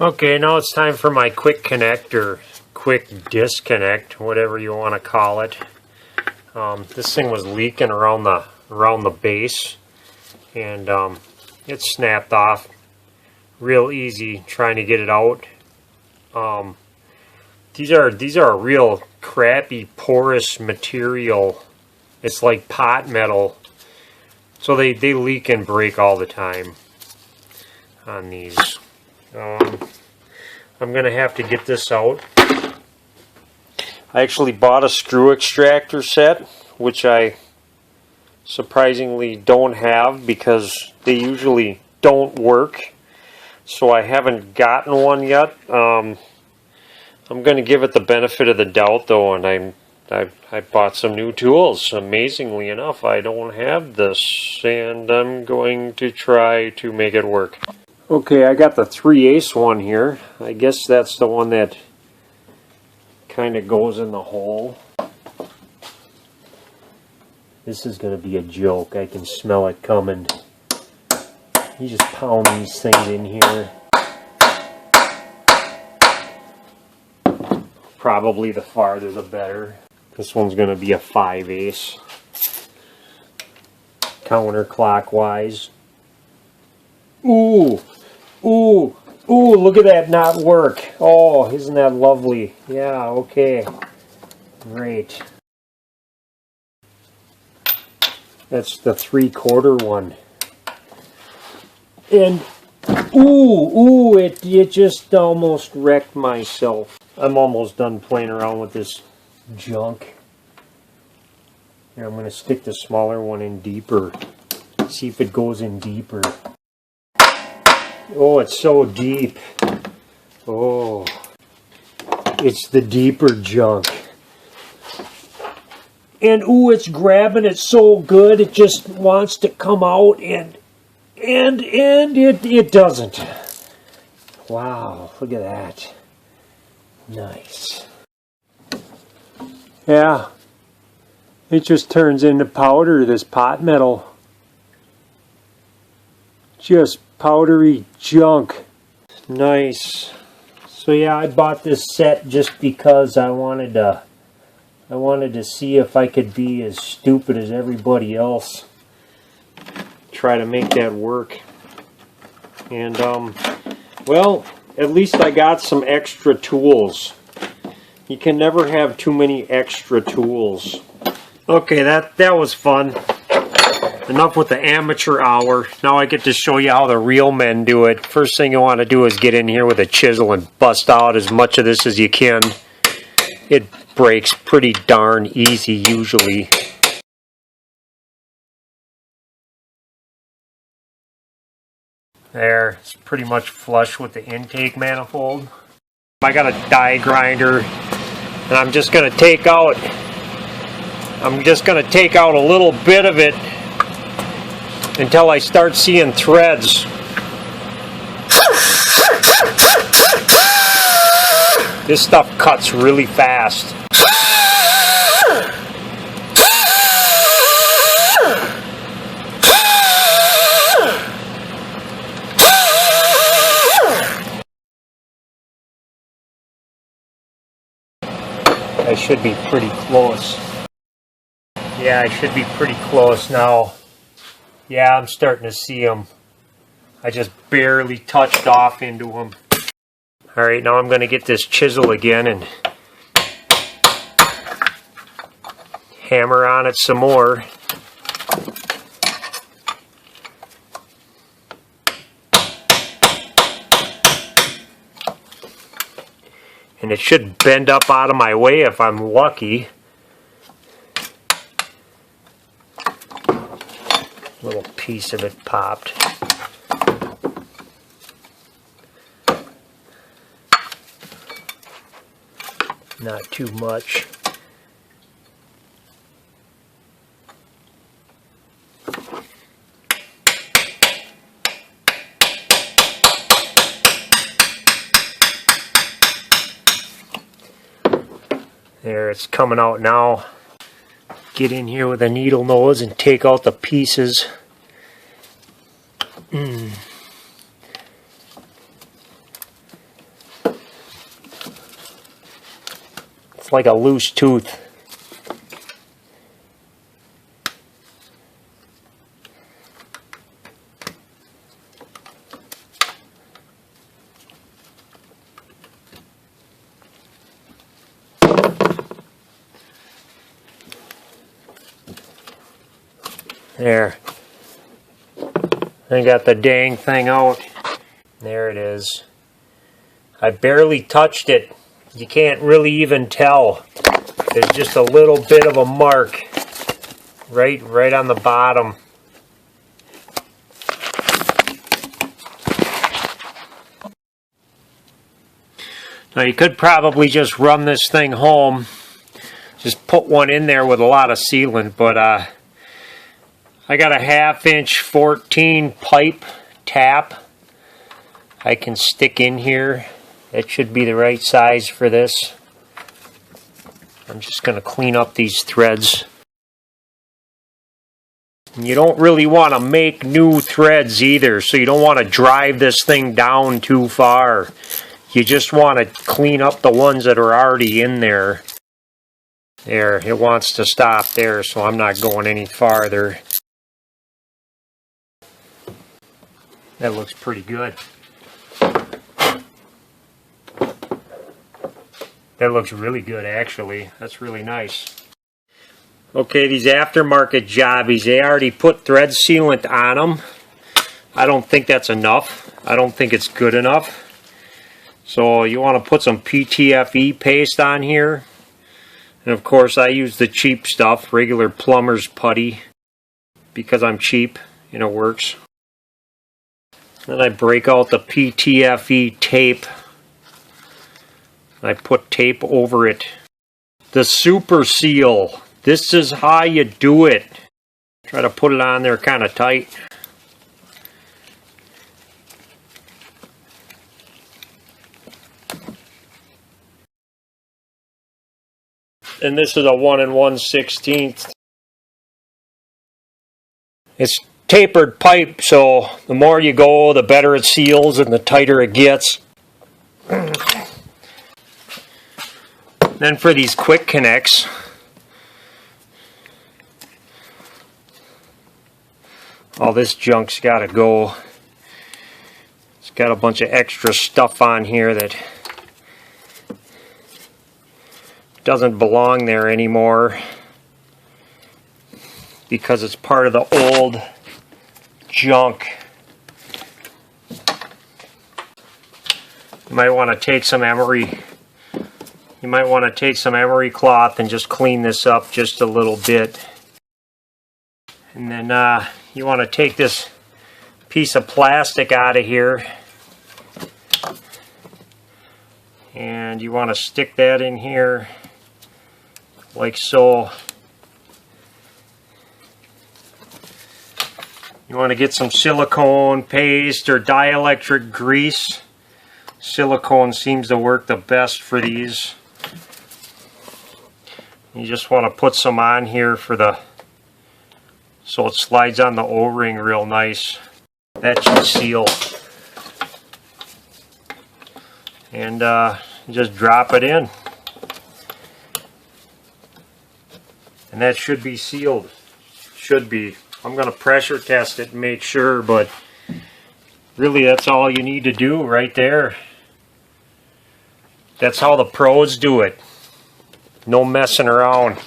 Okay, now it's time for my quick connect or quick disconnect, whatever you want to call it. This thing was leaking around the base, and it snapped off real easy trying to get it out. These are a real crappy porous material. It's like pot metal, so they leak and break all the time on these. I'm gonna have to get this out. I actually bought a screw extractor set, which I surprisingly don't have because they usually don't work. So I haven't gotten one yet. I'm going to give it the benefit of the doubt though, and I bought some new tools. Amazingly enough, I don't have this, and I'm going to try to make it work. Okay, I got the 3/8 one here. I guess that's the one that kind of goes in the hole. This is going to be a joke. I can smell it coming. You just pound these things in here. Probably the farther the better. This one's going to be a 5/8. Counterclockwise. Ooh! Ooh! Ooh! Look at that not work. Oh, isn't that lovely? Yeah, okay. Great. That's the 3/4 one. And ooh, it just almost wrecked myself. I'm almost done playing around with this junk. Here, I'm going to stick the smaller one in deeper. See if it goes in deeper. Oh, it's so deep. Oh, it's the deeper junk. And ooh, it's grabbing it so good, it just wants to come out, and it doesn't. Wow, look at that. Nice. Yeah, it just turns into powder, this pot metal. Just powdery junk. Nice. So yeah, I bought this set just because I wanted to see if I could be as stupid as everybody else. Try to make that work. And well, at least I got some extra tools. You can never have too many extra tools. Okay, that was fun. Enough with the amateur hour. Now I get to show you how the real men do it. First thing you want to do is get in here with a chisel and bust out as much of this as you can. It breaks pretty darn easy usually. There, it's pretty much flush with the intake manifold. I got a die grinder, and I'm just going to take out a little bit of it until I start seeing threads. This stuff cuts really fast. I should be pretty close. Yeah, I should be pretty close now. Yeah, I'm starting to see them. I just barely touched off into them. Alright, now I'm going to get this chisel again and hammer on it some more. And it should bend up out of my way if I'm lucky. A little piece of it popped. Not too much. There, it's coming out now. Get in here with a needle nose and take out the pieces. It's like a loose tooth. There. I got the dang thing out. There it is. I barely touched it. You can't really even tell. There's just a little bit of a mark right on the bottom. Now you could probably just run this thing home. Just put one in there with a lot of sealant, but I got a 1/2 inch 14 pipe tap I can stick in here. That should be the right size for this. I'm just going to clean up these threads. And you don't really want to make new threads either, so you don't want to drive this thing down too far. You just want to clean up the ones that are already in there. There, it wants to stop there, so I'm not going any farther. That looks pretty good. That looks really good, actually. That's really nice. Okay, these aftermarket jobbies, they already put thread sealant on them. I don't think that's enough. I don't think it's good enough. So you want to put some PTFE paste on here. And of course I use the cheap stuff, regular plumber's putty, because I'm cheap and it works. Then I break out the PTFE tape. I put tape over it. The super seal. This is how you do it. Try to put it on there kind of tight. And this is a 1 1/16. It's tapered pipe, so the more you go, the better it seals and the tighter it gets. Then for these quick connects, all this junk's got to go. It's got a bunch of extra stuff on here that doesn't belong there anymore because it's part of the old junk. You might want to take some emery. You might want to take some emery cloth and just clean this up just a little bit. And then you want to take this piece of plastic out of here. And you want to stick that in here like so. You want to get some silicone paste or dielectric grease. Silicone seems to work the best for these. You just want to put some on here for the, so it slides on the O-ring real nice. That should seal. And just drop it in. And that should be sealed. Should be. I'm going to pressure test it and make sure, but really that's all you need to do right there. That's how the pros do it. No messing around.